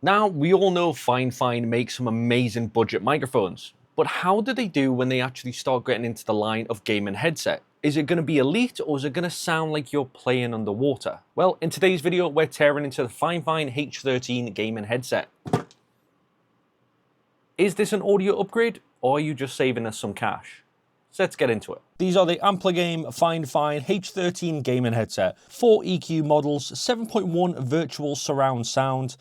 Now, we all know FIFINE makes some amazing budget microphones, but how do they do when they actually start getting into the line of gaming headset? Is it going to be elite, or is it going to sound like you're playing underwater? Well, in today's video, we're tearing into the FIFINE H13 gaming headset. Is this an audio upgrade, or are you just saving us some cash? So let's get into it. These are the AmpliGame FIFINE H13 gaming headset. 4 EQ models, 7.1 virtual surround sound,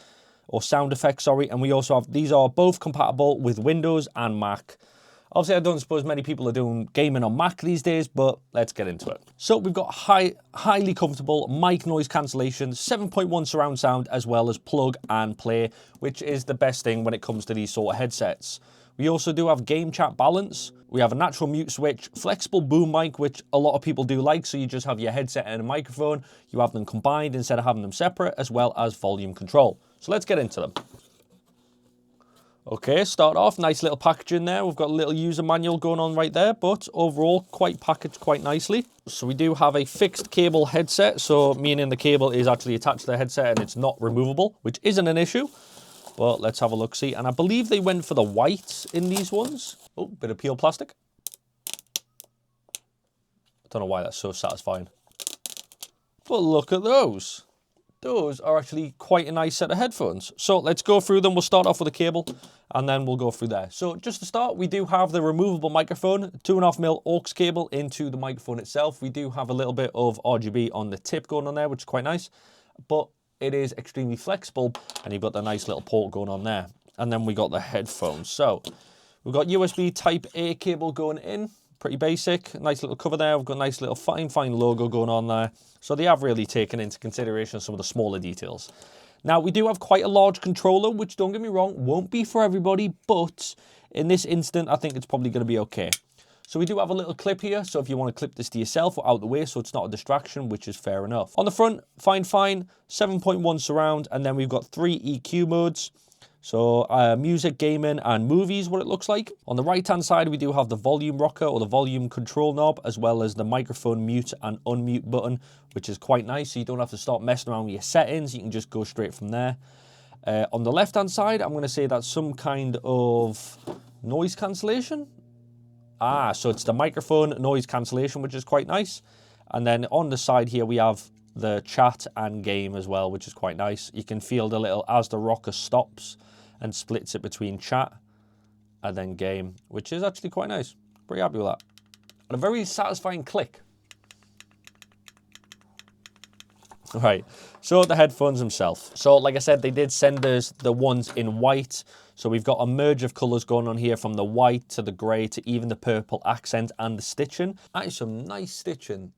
or sound effects, sorry, and we also have, these are both compatible with Windows and Mac. Obviously, I don't suppose many people are doing gaming on Mac these days, but let's get into it. So we've got highly comfortable mic noise cancellation, 7.1 surround sound, as well as plug and play, which is the best thing when it comes to these sort of headsets. We also do have game chat balance. We have a natural mute switch, flexible boom mic, which a lot of people do like, so you just have your headset and a microphone. You have them combined instead of having them separate, as well as volume control. So let's get into them. Okay, start off, nice little packaging there. We've got a little user manual going on right there, but overall quite packaged quite nicely. So we do have a fixed cable headset, so meaning the cable is actually attached to the headset and it's not removable, which isn't an issue. But let's have a look-see. And I believe they went for the white in these ones. Oh, bit of peel plastic. I don't know why that's so satisfying. But look at those. Those are actually quite a nice set of headphones. So let's go through them. We'll start off with a cable and then we'll go through there. So just to start, we do have the removable microphone, 2.5mm aux cable into the microphone itself. We do have a little bit of RGB on the tip going on there, which is quite nice. But it is extremely flexible and you've got the nice little port going on there. And then we got the headphones. So we've got USB type A cable going in. Pretty basic, nice little cover there. We've got a nice little FIFINE logo going on there. So they have really taken into consideration some of the smaller details. Now, we do have quite a large controller, which, don't get me wrong, won't be for everybody, but in this instant, I think it's probably going to be okay. So we do have a little clip here, so if you want to clip this to yourself or out the way so it's not a distraction, which is fair enough. On the front, FIFINE, 7.1 surround, and then we've got 3 EQ modes. So music, gaming, and movies, what it looks like. On the right-hand side, we do have the volume rocker or the volume control knob, as well as the microphone mute and unmute button, which is quite nice. So you don't have to start messing around with your settings. You can just go straight from there. On the left-hand side, I'm going to say that's some kind of noise cancellation. So it's the microphone noise cancellation, which is quite nice. And then on the side here, we have the chat and game as well, which is quite nice. You can feel the little, as the rocker stops and splits it between chat and then game, which is actually quite nice. Pretty happy with that. And a very satisfying click. Right, so the headphones themselves. So like I said, they did send us the ones in white. So we've got a merge of colours going on here from the white to the grey to even the purple accent and the stitching. That is some nice stitching,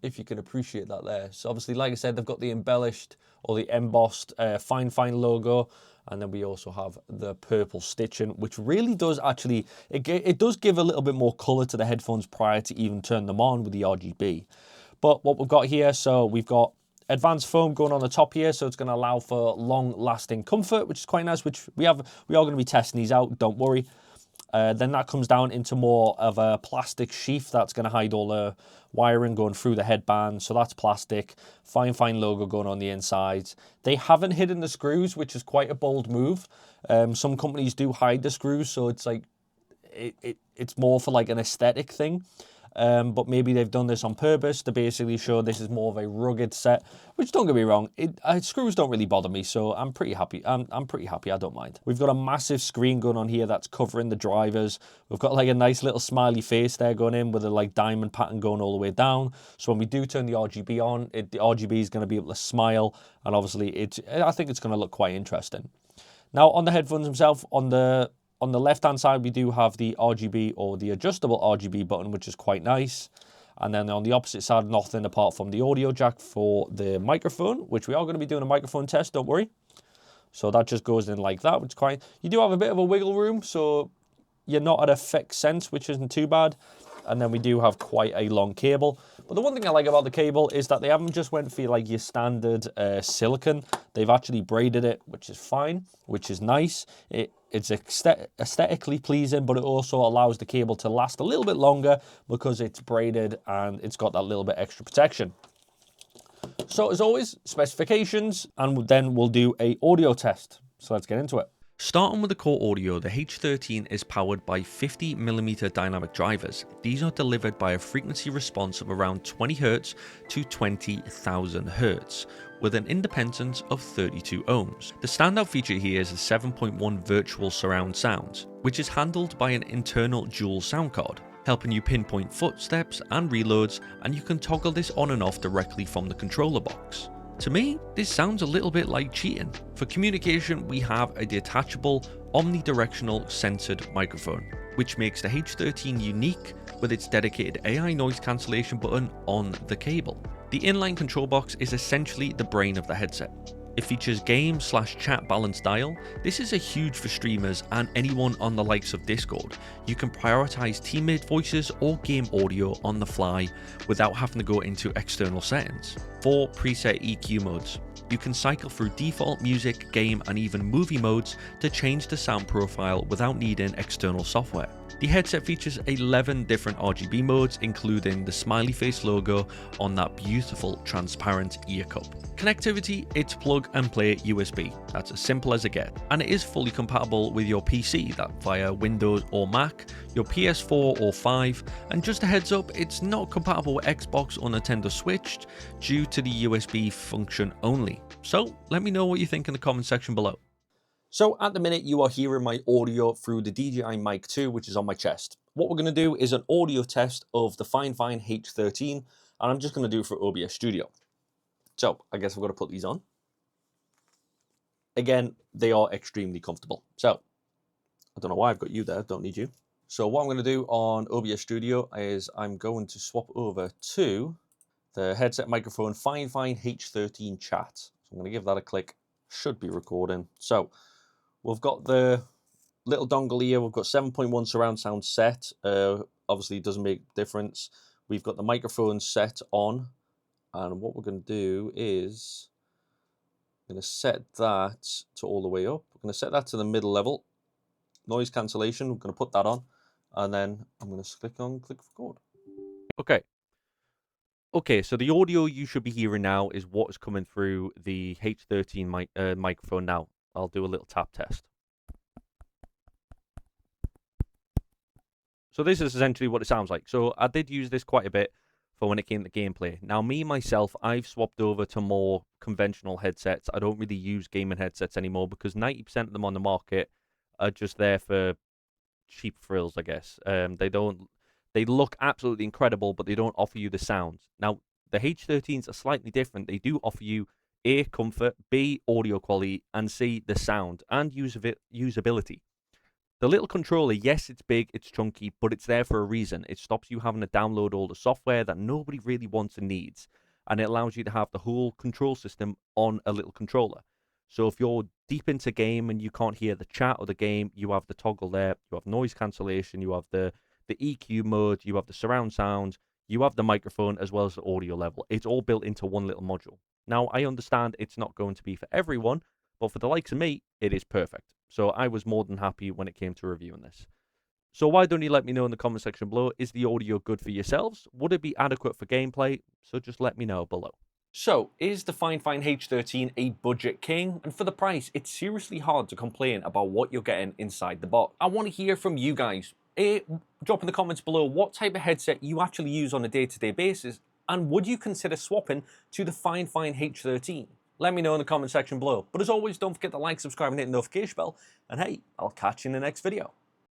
if you can appreciate that there. So obviously, like I said, they've got the embellished or the embossed FIFINE logo. And then we also have the purple stitching, which really does actually, it does give a little bit more colour to the headphones prior to even turn them on with the RGB. But what we've got here, so we've got advanced foam going on the top here, so it's going to allow for long-lasting comfort, which is quite nice, which we are going to be testing these out, don't worry. Then that comes down into more of a plastic sheath that's going to hide all the wiring going through the headband. So that's plastic. FIFINE logo going on the inside. They haven't hidden the screws, which is quite a bold move. Some companies do hide the screws, so it's like it's more for like an aesthetic thing. But maybe they've done this on purpose to basically show this is more of a rugged set, which, don't get me wrong, screws don't really bother me, so I'm pretty happy. I'm pretty happy, I don't mind. We've got a massive screen going on here that's covering the drivers. We've got like a nice little smiley face there going in with a like diamond pattern going all the way down. So when we do turn the RGB on, the RGB is going to be able to smile, and obviously I think it's going to look quite interesting. Now on the headphones themselves, on the left-hand side, we do have the RGB or the adjustable RGB button, which is quite nice. And then on the opposite side, nothing apart from the audio jack for the microphone, which we are going to be doing a microphone test, don't worry. So that just goes in like that, which is quite... You do have a bit of a wiggle room, so you're not at a fixed sense, which isn't too bad. And then we do have quite a long cable. But the one thing I like about the cable is that they haven't just went for like your standard silicone. They've actually braided it, which is fine, which is nice. It's aesthetically pleasing, but it also allows the cable to last a little bit longer because it's braided and it's got that little bit extra protection. So as always, specifications, and then we'll do a audio test. So let's get into it. Starting with the core audio, the H13 is powered by 50mm dynamic drivers. These are delivered by a frequency response of around 20Hz to 20,000 Hz, with an independence of 32 ohms. The standout feature here is the 7.1 virtual surround sound, which is handled by an internal dual sound card, helping you pinpoint footsteps and reloads, and you can toggle this on and off directly from the controller box. To me, this sounds a little bit like cheating. For communication, we have a detachable, omnidirectional centered microphone, which makes the H13 unique with its dedicated AI noise cancellation button on the cable. The inline control box is essentially the brain of the headset. It features game/chat balance dial. This is a huge for streamers and anyone on the likes of Discord. You can prioritize teammate voices or game audio on the fly without having to go into external settings. 4 preset EQ modes. You can cycle through default music, game, and even movie modes to change the sound profile without needing external software. The headset features 11 different RGB modes, including the smiley face logo on that beautiful transparent ear cup. Connectivity, it's plug and play USB. That's as simple as it gets. And it is fully compatible with your PC, that via Windows or Mac, your PS4 or 5, and just a heads up, it's not compatible with Xbox or Nintendo Switch due to the USB function only. So let me know what you think in the comment section below. So at the minute, you are hearing my audio through the DJI Mic 2, which is on my chest. What we're going to do is an audio test of the FIFINE H13, and I'm just going to do it for OBS Studio. So I guess I've got to put these on. Again, they are extremely comfortable. So I don't know why I've got you there, don't need you. So what I'm going to do on OBS Studio is I'm going to swap over to the headset microphone FIFINE H13 chat. So I'm going to give that a click. Should be recording. So we've got the little dongle here. We've got 7.1 surround sound set. Obviously, it doesn't make a difference. We've got the microphone set on. And what we're going to do is I'm going to set that to all the way up. We're going to set that to the middle level. Noise cancellation. We're going to put that on. And then I'm going to click record. Okay, so the audio you should be hearing now is what is coming through the H13 microphone now. I'll do a little tap test. So this is essentially what it sounds like. So I did use this quite a bit for when it came to gameplay. Now, myself, I've swapped over to more conventional headsets. I don't really use gaming headsets anymore because 90% of them on the market are just there for cheap thrills, I guess. They look absolutely incredible, but they don't offer you the sound. Now, the H13s are slightly different. They do offer you A, comfort, B, audio quality, and C, the sound and usability. The little controller, yes, it's big, it's chunky, but it's there for a reason. It stops you having to download all the software that nobody really wants and needs, and it allows you to have the whole control system on a little controller. So if you're deep into game and you can't hear the chat or the game, you have the toggle there, you have noise cancellation, you have the EQ mode, you have the surround sound, you have the microphone as well as the audio level. It's all built into one little module. Now, I understand it's not going to be for everyone, but for the likes of me, it is perfect. So I was more than happy when it came to reviewing this. So why don't you let me know in the comment section below, is the audio good for yourselves? Would it be adequate for gameplay? So just let me know below. So, is the FIFINE H13 a budget king? And for the price, it's seriously hard to complain about what you're getting inside the box. I want to hear from you guys. Drop in the comments below what type of headset you actually use on a day-to-day basis, and would you consider swapping to the FIFINE H13? Let me know in the comment section below. But as always, don't forget to like, subscribe, and hit the notification bell. And hey, I'll catch you in the next video.